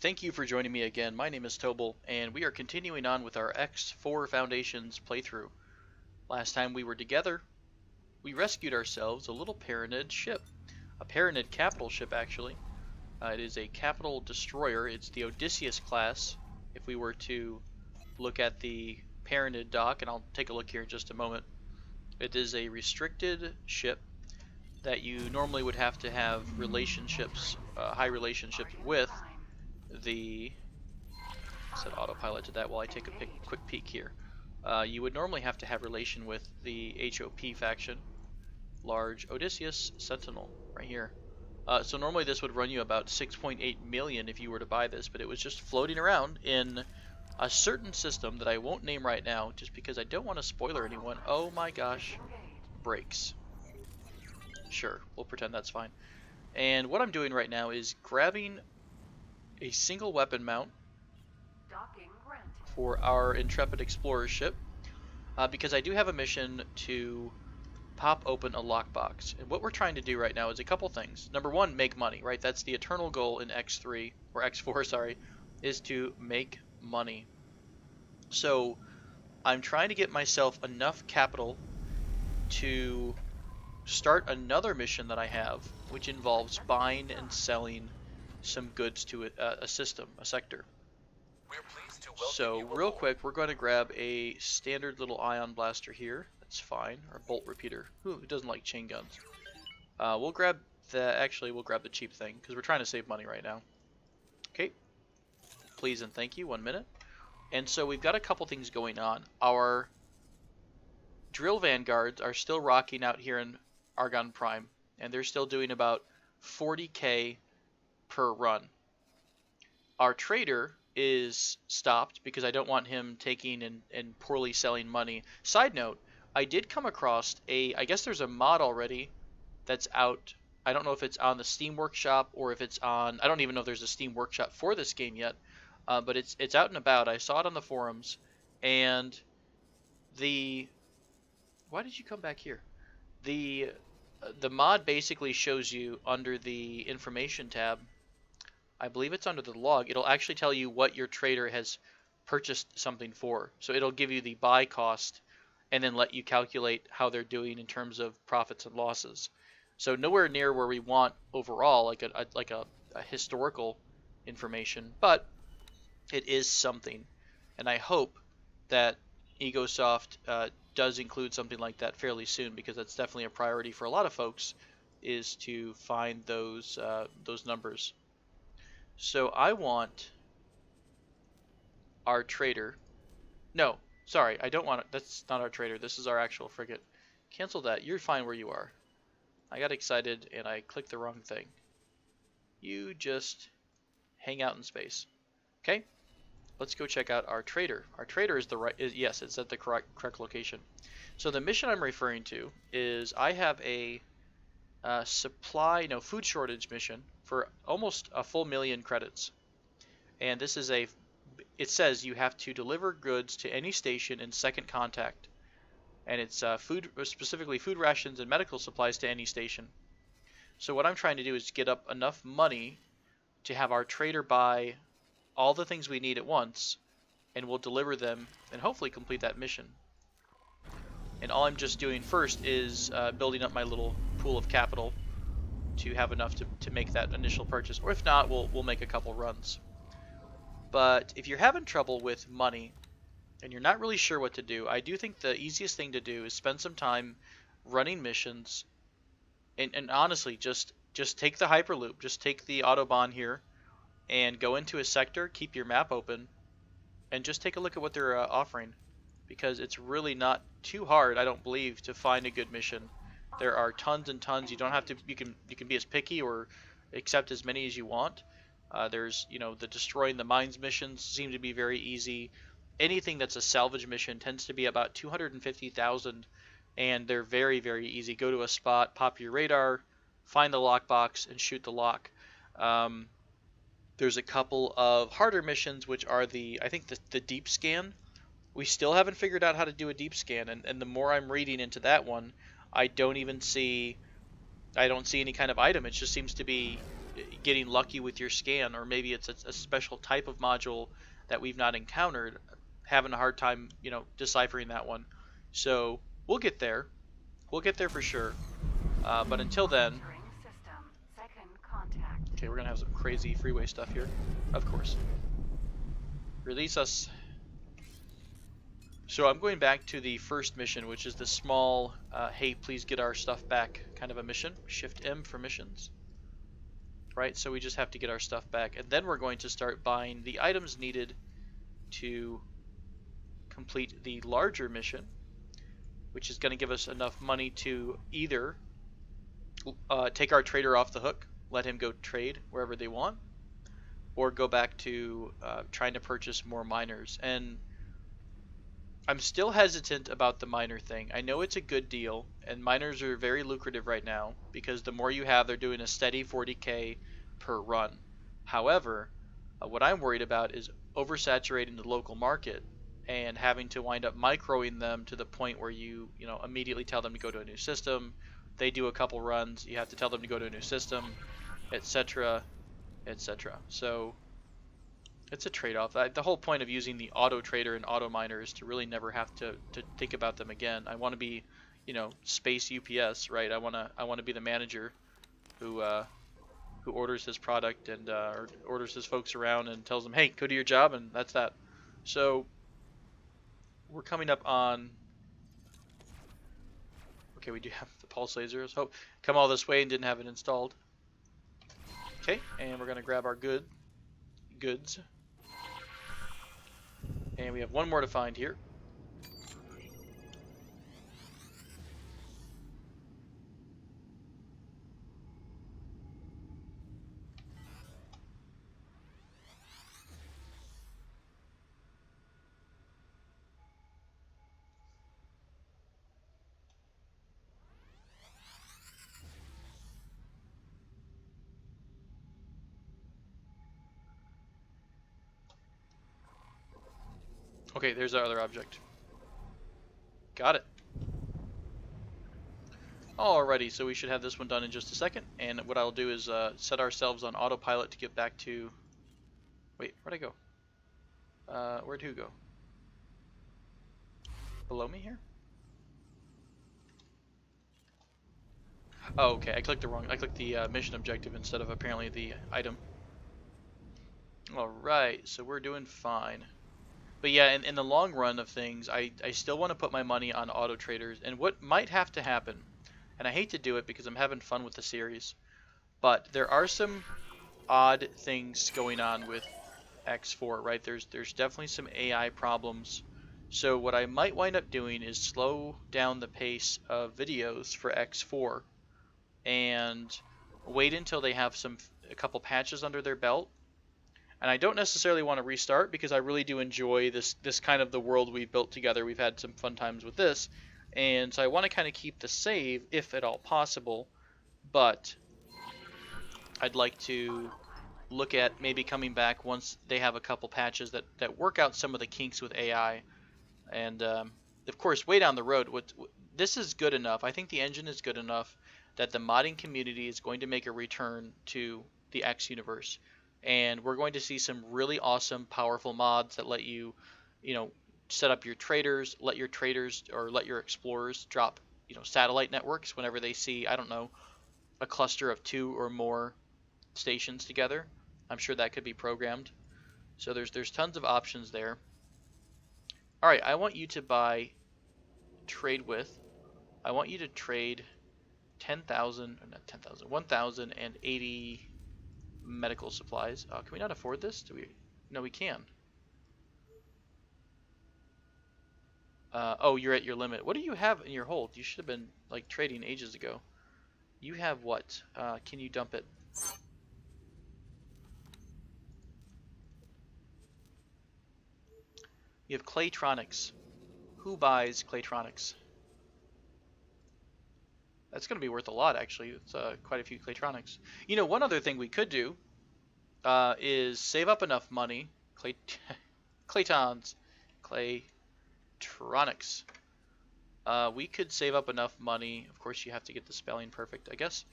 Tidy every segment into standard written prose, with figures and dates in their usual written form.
Thank you for joining me again. My name is Tobal, and we are continuing on with our X4 Foundations playthrough. Last time we were together, we rescued ourselves a little Paranid ship. A Paranid capital ship, actually. It is a capital destroyer. It's the Odysseus class. If we were to look at the Paranid dock, and I'll take a look here in just a moment, it is a restricted ship that you normally would have to have relationships, high relationships with the set autopilot to that while I take a quick peek here. You would normally have to have relation with the HOP faction, large Odysseus Sentinel, right here. So normally this would run you about 6.8 million if you were to buy this, but it was just floating around in a certain system that I won't name right now, just because I don't want to spoiler anyone. Oh my gosh, brakes. Sure, we'll pretend that's fine. And what I'm doing right now is grabbing a single weapon mount for our Intrepid Explorer ship, because I do have a mission to pop open a lockbox. And what we're trying to do right now is a couple things. Number one, make money, right? That's the eternal goal in X3, or X4, sorry, is to make money. So I'm trying to get myself enough capital to start another mission that I have, which involves buying and selling some goods to a system, a sector. So real quick, we're going to grab a standard little ion blaster here. That's fine. Or bolt repeater. Who doesn't like chain guns? We'll grab we'll grab the cheap thing because we're trying to save money right now. Okay. Please and thank you. 1 minute. And so we've got a couple things going on. Our drill vanguards are still rocking out here in Argon Prime, and they're still doing about 40k per run. Our trader is stopped because I don't want him taking and poorly selling money. Side note, I did come across I guess there's a mod already that's out. I don't know if it's on the Steam Workshop or if it's on, I don't even know if there's a Steam Workshop for this game yet, but it's out and about. I saw it on the forums, and why did you come back here? The mod basically shows you under the information tab, I believe it's under the log, it'll actually tell you what your trader has purchased something for. So it'll give you the buy cost and then let you calculate how they're doing in terms of profits and losses. So nowhere near where we want overall, like a historical information, but it is something. And I hope that Egosoft does include something like that fairly soon, because that's definitely a priority for a lot of folks, is to find those numbers. So I want our trader. No, sorry, I don't want it. That's not our trader. This is our actual frigate. Cancel that. You're fine where you are. I got excited and I clicked the wrong thing. You just hang out in space. Okay? Let's go check out our trader. Our trader is yes, it's at the correct location. So the mission I'm referring to is I have a food shortage mission for almost a full 1,000,000 credits. And this is it says you have to deliver goods to any station in second contact. And it's specifically food rations and medical supplies to any station. So what I'm trying to do is get up enough money to have our trader buy all the things we need at once, and we'll deliver them and hopefully complete that mission. And all I'm just doing first is building up my little pool of capital to have enough to make that initial purchase, or if not, we'll make a couple runs. But if you're having trouble with money and you're not really sure what to do, I do think the easiest thing to do is spend some time running missions, and honestly, just take the Hyperloop, just take the Autobahn here, and go into a sector, keep your map open, and just take a look at what they're offering, because it's really not too hard, I don't believe, to find a good mission. There are tons and tons. You don't have to. You can be as picky or accept as many as you want. There's the destroying the mines missions seem to be very easy. Anything that's a salvage mission tends to be about 250,000, and they're very, very easy. Go to a spot, pop your radar, find the lockbox, and shoot the lock. There's a couple of harder missions, which are I think the deep scan. We still haven't figured out how to do a deep scan, and the more I'm reading into that one, I don't see any kind of item. It just seems to be getting lucky with your scan, or maybe it's a special type of module that we've not encountered, having a hard time, deciphering that one. So we'll get there. We'll get there for sure. But until then, okay, we're gonna have some crazy freeway stuff here, of course. Release us. So I'm going back to the first mission, which is the small, hey, please get our stuff back kind of a mission. Shift M for missions. Right, so we just have to get our stuff back, and then we're going to start buying the items needed to complete the larger mission, which is going to give us enough money to either take our trader off the hook, let him go trade wherever they want, or go back to trying to purchase more miners. And I'm still hesitant about the miner thing. I know it's a good deal, and miners are very lucrative right now because the more you have, they're doing a steady 40k per run. However, what I'm worried about is oversaturating the local market and having to wind up microing them to the point where you immediately tell them to go to a new system. They do a couple runs, you have to tell them to go to a new system, etc., etc. So it's a trade-off. The whole point of using the auto trader and auto miner is to really never have to think about them again. I want to be, space UPS, right? I want to be the manager who orders his product and or orders his folks around and tells them, hey, go do your job, and that's that. So we're coming up on. Okay, we do have the pulse lasers. Hope come all this way and didn't have it installed. Okay, and we're gonna grab our goods. And we have one more to find here. Okay, there's our other object. Got it. Alrighty, so we should have this one done in just a second. And what I'll do is set ourselves on autopilot to get back to... Wait, where'd I go? Where'd who go? Below me here? Oh, okay, I clicked the mission objective instead of apparently the item. Alright, so we're doing fine. But yeah, in the long run of things, I still want to put my money on auto traders. And what might have to happen, and I hate to do it because I'm having fun with the series, but there are some odd things going on with X4, right? There's definitely some AI problems. So what I might wind up doing is slow down the pace of videos for X4 and wait until they have a couple patches under their belt. And I don't necessarily want to restart because I really do enjoy this kind of the world we've built together. We've had some fun times with this. And so I want to kind of keep the save if at all possible. But I'd like to look at maybe coming back once they have a couple patches that work out some of the kinks with AI. And of course, way down the road, this is good enough. I think the engine is good enough that the modding community is going to make a return to the X universe. And we're going to see some really awesome, powerful mods that let you, set up your traders, let your explorers drop, satellite networks whenever they see, I don't know, a cluster of 2 or more stations together. I'm sure that could be programmed. So there's tons of options there. All right, I want you to buy trade with. I want you to trade 1,080 medical supplies. Can we not afford this? No, we can. Oh, you're at your limit. What do you have in your hold? You should have been trading ages ago. You have what? Can you dump it? You have Claytronics. Who buys Claytronics? That's going to be worth a lot, actually. It's quite a few Claytronics. One other thing we could do is save up enough money. Claytons. Claytronics. We could save up enough money. Of course, you have to get the spelling perfect, I guess,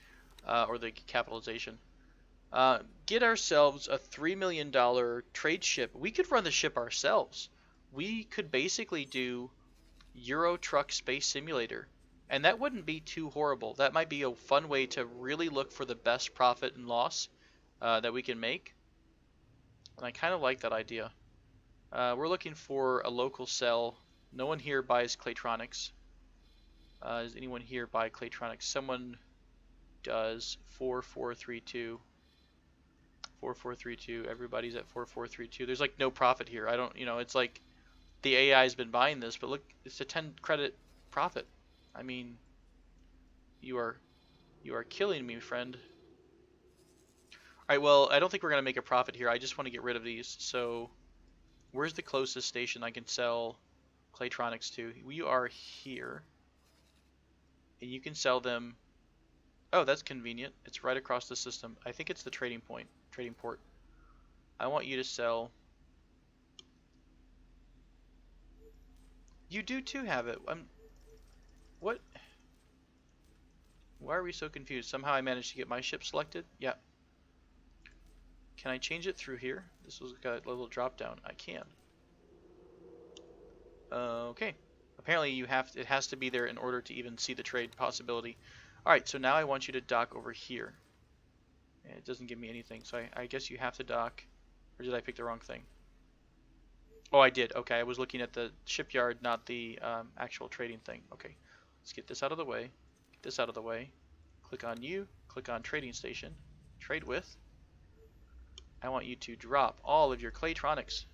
or the capitalization. Get ourselves a $3 million trade ship. We could run the ship ourselves. We could basically do Euro Truck Space Simulator. And that wouldn't be too horrible. That might be a fun way to really look for the best profit and loss that we can make. And I kind of like that idea. We're looking for a local sell. No one here buys Claytronics. Does anyone here buy Claytronics? Someone does. 4432. 4432. Everybody's at 4432. There's like no profit here. I don't, it's like the AI has been buying this, but look, it's a 10 credit profit. I mean, you are killing me, friend. Alright, well, I don't think we're going to make a profit here. I just want to get rid of these. So, where's the closest station I can sell Claytronics to? We are here. And you can sell them. Oh, that's convenient. It's right across the system. I think it's the trading port. I want you to sell. You do too have it. What? Why are we so confused? Somehow I managed to get my ship selected? Yeah. Can I change it through here? This was got a little drop down. I can. Okay. Apparently it has to be there in order to even see the trade possibility. Alright, so now I want you to dock over here. And it doesn't give me anything, so I guess you have to dock. Or did I pick the wrong thing? Oh, I did. Okay, I was looking at the shipyard, not the actual trading thing. Okay, let's get this out of the way. Get this out of the way. Click on you. Click on trading station. Trade with. I want you to drop all of your Claytronics.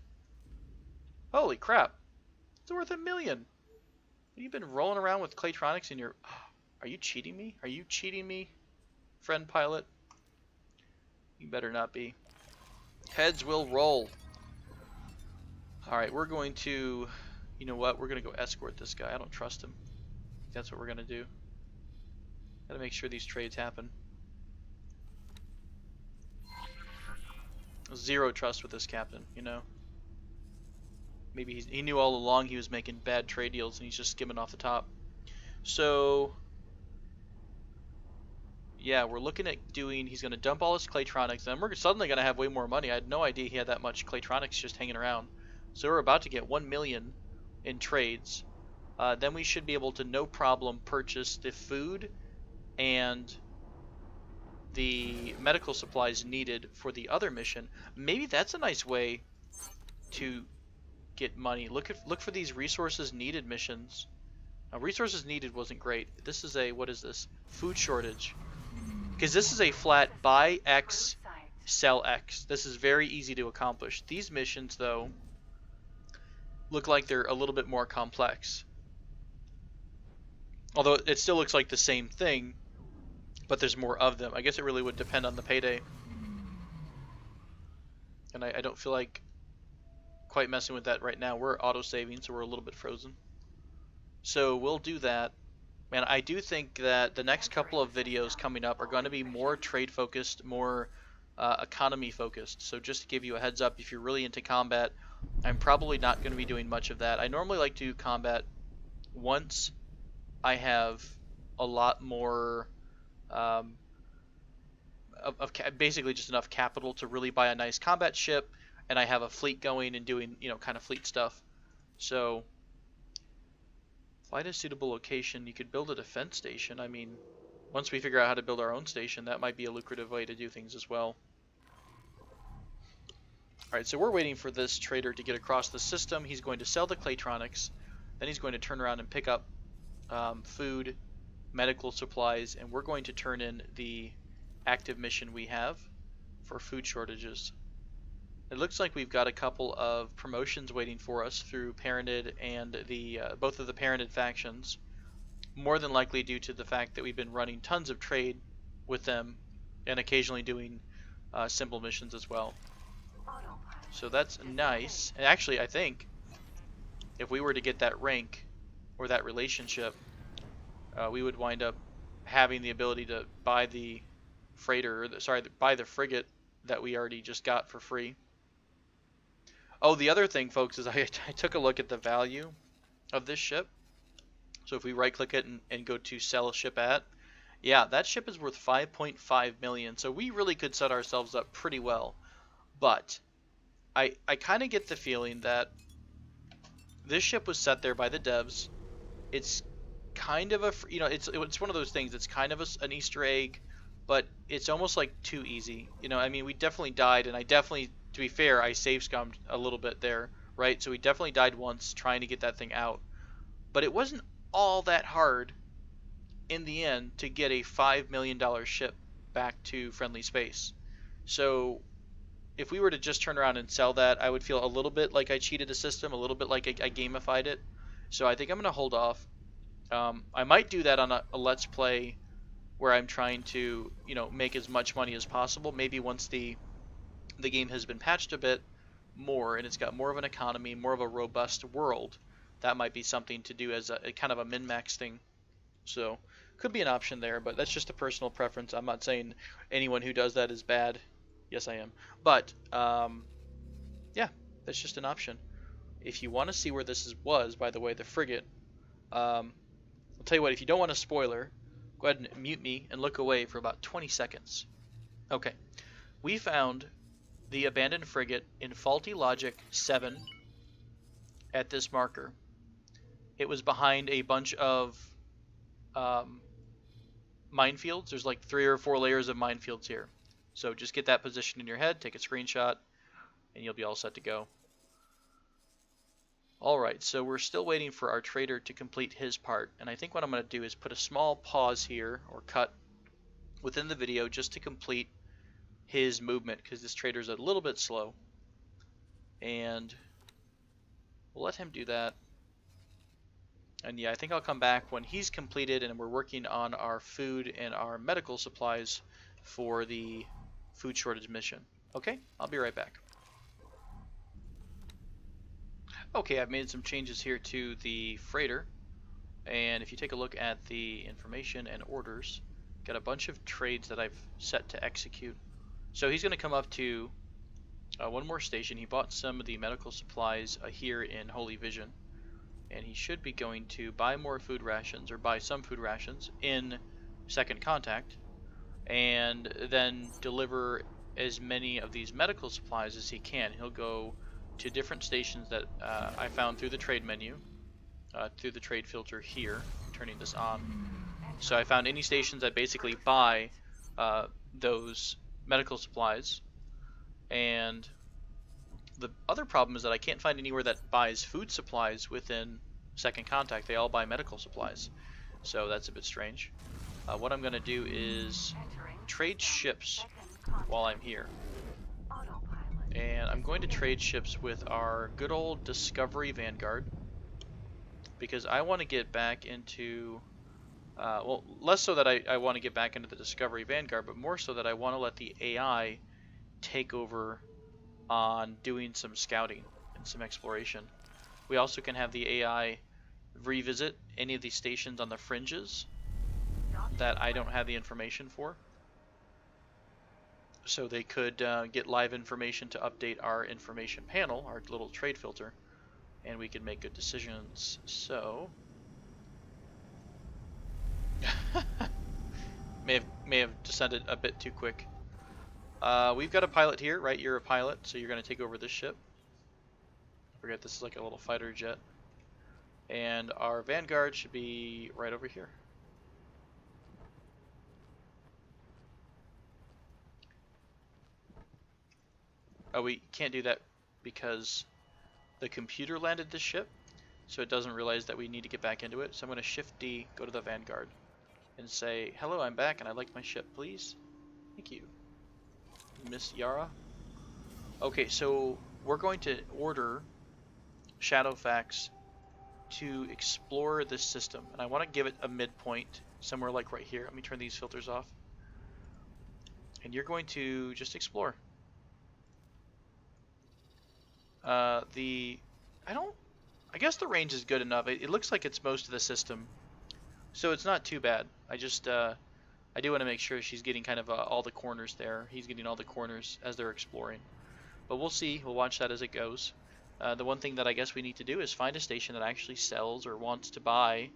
Holy crap! It's worth $1 million. You've been rolling around with Claytronics in your... Are you cheating me? Are you cheating me, friend pilot? You better not be. Heads will roll. Alright, we're going to... You know what? We're going to go escort this guy. I don't trust him. That's what we're going to do. Gotta make sure these trades happen. Zero trust with this captain, you know? Maybe he knew all along he was making bad trade deals and he's just skimming off the top. So... Yeah, we're looking at doing, he's going to dump all his Claytronics, and we're suddenly going to have way more money. I had no idea he had that much Claytronics just hanging around. So we're about to get 1 million in trades. Then we should be able to, no problem, purchase the food and the medical supplies needed for the other mission. Maybe that's a nice way to get money. Look for these resources needed missions. Now, resources needed wasn't great. This is a, what is this? Food shortage. Because this is a flat buy X, sell X. This is very easy to accomplish. These missions, though, look like they're a little bit more complex. Although it still looks like the same thing, but there's more of them. I guess it really would depend on the payday. And I don't feel like quite messing with that right now. We're auto-saving, so we're a little bit frozen. So we'll do that. Man, I do think that the next couple of videos coming up are going to be more trade focused, more economy focused. So just to give you a heads up, if you're really into combat, I'm probably not going to be doing much of that. I normally like to do combat once I have a lot more basically just enough capital to really buy a nice combat ship, and I have a fleet going and doing, kind of fleet stuff. So find a suitable location. You could build a defense station. I mean, once we figure out how to build our own station, that might be a lucrative way to do things as well. Alright, so we're waiting for this trader to get across the system. He's going to sell the Claytronics. Then he's going to turn around and pick up food, medical supplies, and we're going to turn in the active mission we have for food shortages. It looks like we've got a couple of promotions waiting for us through Parented and the both of the Parented factions. More than likely due to the fact that we've been running tons of trade with them and occasionally doing simple missions as well. So that's nice. And actually, I think if we were to get that rank or that relationship, we would wind up having the ability to buy the freighter, buy the frigate that we already just got for free. Oh, the other thing, folks, is I took a look at the value of this ship. So if we right-click it and go to sell a ship at, Yeah, that ship is worth 5.5 million, so we really could set ourselves up pretty well. But I kind of get the feeling that this ship was set there by the devs. It's kind of a, it's one of those things. It's kind of an Easter egg, but it's almost like too easy. I mean, we definitely died, and I definitely, to be fair, I save scummed a little bit there, right? So we definitely died once trying to get that thing out, but it wasn't all that hard in the end to get a $5 million ship back to friendly space. So if we were to just turn around and sell that, I would feel a little bit like I cheated the system, a little bit like I gamified it. So I think I'm going to hold off. I might do that on a Let's Play where I'm trying to, make as much money as possible. Maybe once the game has been patched a bit more and it's got more of an economy, more of a robust world, that might be something to do as a kind of a min-max thing. So could be an option there, but that's just a personal preference. I'm not saying anyone who does that is bad. Yes, I am. But yeah, that's just an option. If you want to see where this was, by the way, the frigate, I'll tell you what, if you don't want a spoiler, go ahead and mute me and look away for about 20 seconds. Okay, we found the abandoned frigate in Faulty Logic 7 at this marker. It was behind a bunch of minefields. There's like 3 or 4 layers of minefields here. So just get that position in your head, take a screenshot, and you'll be all set to go. Alright, so we're still waiting for our trader to complete his part, and I think what I'm going to do is put a small pause here, or cut, within the video just to complete his movement, because this trader's a little bit slow. And we'll let him do that. And yeah, I think I'll come back when he's completed and we're working on our food and our medical supplies for the food shortage mission. Okay, I'll be right back. Okay, I've made some changes here to the freighter, and if you take a look at the information and orders, got a bunch of trades that I've set to execute. So he's going to come up to one more station. He bought some of the medical supplies here in Holy Vision, and he should be going to buy more food rations, or buy some food rations in Second Contact, and then deliver as many of these medical supplies as he can. He'll go to different stations that I found through the trade menu, through the trade filter here. I'm turning this on. So I found any stations that basically buy those medical supplies, and the other problem is that I can't find anywhere that buys food supplies within Second Contact. They all buy medical supplies, so that's a bit strange. What I'm going to do is trade ships while I'm here. And I'm going to trade ships with our good old Discovery Vanguard, because I want to get back into, well, less so that I want to get back into the Discovery Vanguard, but more so that I want to let the AI take over on doing some scouting and some exploration. We also can have the AI revisit any of these stations on the fringes that I don't have the information for. So they could get live information to update our information panel, our little trade filter, and we can make good decisions. So may have descended a bit too quick. We've got a pilot here, right? You're a pilot, so you're going to take over this ship. Forget this is like a little fighter jet. And our Vanguard should be right over here. Oh, we can't do that because the computer landed this ship, so it doesn't realize that we need to get back into it. So I'm going to Shift D, go to the Vanguard, and say, hello, I'm back, and I'd like my ship, please. Thank you, Miss Yara. Okay, so we're going to order Shadowfax to explore this system, and I want to give it a midpoint, somewhere like right here. Let me turn these filters off. And you're going to just explore. I guess the range is good enough. It looks like it's most of the system, so it's not too bad. I just, I do want to make sure she's getting kind of all the corners there. He's getting all the corners as they're exploring. But we'll see. We'll watch that as it goes. The one thing that I guess we need to do is find a station that actually sells or wants to buy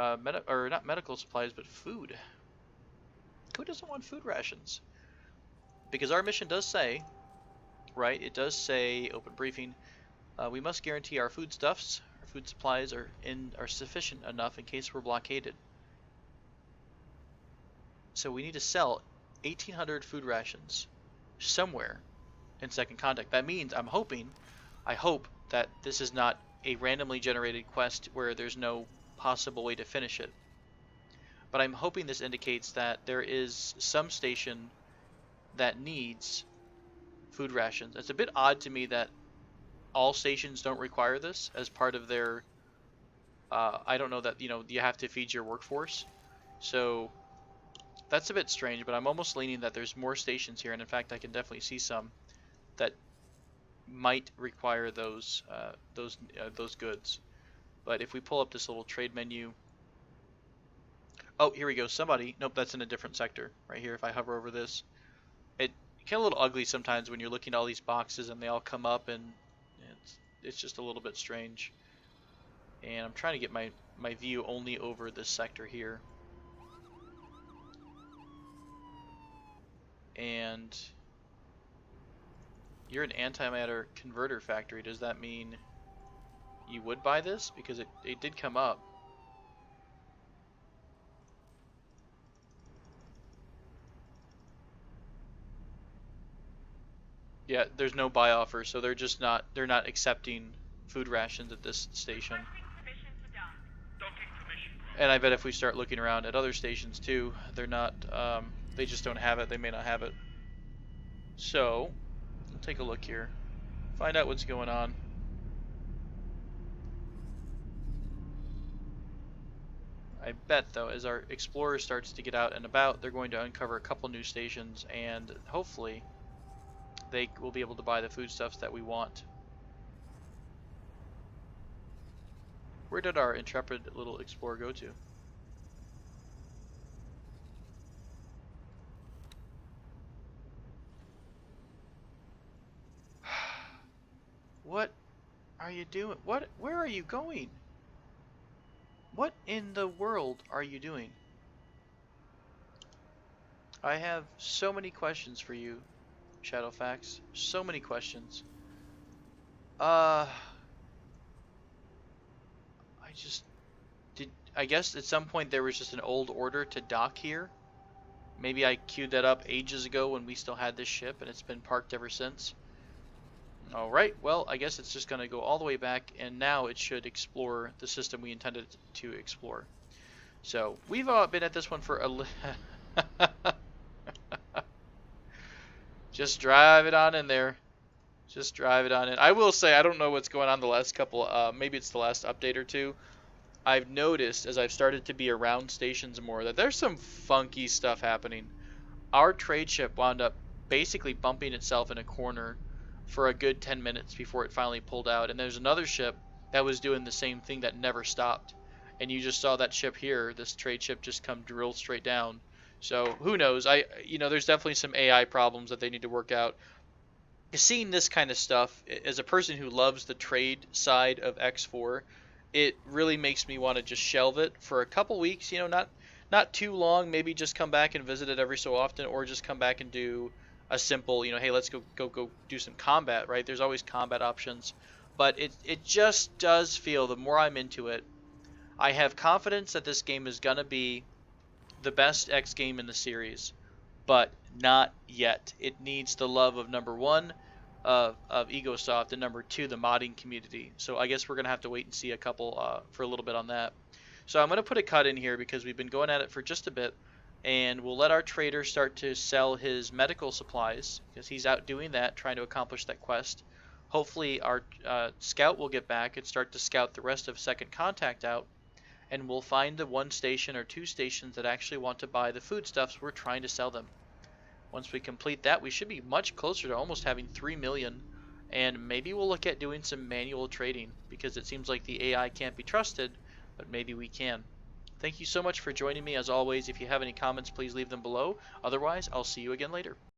not medical supplies, but food. Who doesn't want food rations? Because our mission does say, right? It does say, open briefing, we must guarantee our food supplies are sufficient enough in case we're blockaded. So we need to sell 1,800 food rations somewhere in second contact. That means I hope that this is not a randomly generated quest where there's no possible way to finish it. But I'm hoping this indicates that there is some station that needs food rations. It's a bit odd to me that all stations don't require this as part of their I don't know that, you have to feed your workforce. So that's a bit strange, but I'm almost leaning that there's more stations here, and in fact I can definitely see some that might require those goods. But if we pull up this little trade menu, oh, here we go. Nope, that's in a different sector right here. If I hover over this, it gets a little ugly sometimes when you're looking at all these boxes and they all come up, and it's just a little bit strange. And I'm trying to get my view only over this sector here. And you're an antimatter converter factory. Does that mean you would buy this? Because it did come up. Yeah, there's no buy offer, so they're not accepting food rations at this station. And I bet if we start looking around at other stations too, they're not, they just don't have it. They may not have it. So, we'll take a look here. Find out what's going on. I bet though, as our explorer starts to get out and about, they're going to uncover a couple new stations, and hopefully they will be able to buy the foodstuffs that we want. Where did our intrepid little explorer go to? What are you doing? Where are you going? What in the world are you doing? I have so many questions for you, Shadowfax. So many questions. I guess at some point there was just an old order to dock here. Maybe I queued that up ages ago when we still had this ship, and it's been parked ever since. Alright, well, I guess it's just going to go all the way back, and now it should explore the system we intended to explore. So, we've been at this one for a just drive it on in there. Just drive it on in. I will say, I don't know what's going on the last couple, maybe it's the last update or two. I've noticed, as I've started to be around stations more, that there's some funky stuff happening. Our trade ship wound up basically bumping itself in a corner for a good 10 minutes before it finally pulled out. And there's another ship that was doing the same thing that never stopped. And you just saw that ship here, this trade ship, just come drill straight down. So who knows? There's definitely some AI problems that they need to work out. Seeing this kind of stuff, as a person who loves the trade side of X4, it really makes me want to just shelve it for a couple weeks, not too long, maybe just come back and visit it every so often, or just come back and do a simple, hey, let's go do some combat, right? There's always combat options. But it just does feel, the more I'm into it, I have confidence that this game is going to be the best X game in the series, but not yet. It needs the love of number one, of Egosoft, and number two, the modding community. So I guess we're going to have to wait and see for a little bit on that. So I'm going to put a cut in here because we've been going at it for just a bit, and we'll let our trader start to sell his medical supplies because he's out doing that, trying to accomplish that quest. Hopefully our scout will get back and start to scout the rest of Second Contact out, and we'll find the one station or two stations that actually want to buy the foodstuffs we're trying to sell them. Once we complete that, we should be much closer to almost having 3 million, and maybe we'll look at doing some manual trading because it seems like the AI can't be trusted, but maybe we can. Thank you so much for joining me as always. If you have any comments, please leave them below. Otherwise, I'll see you again later.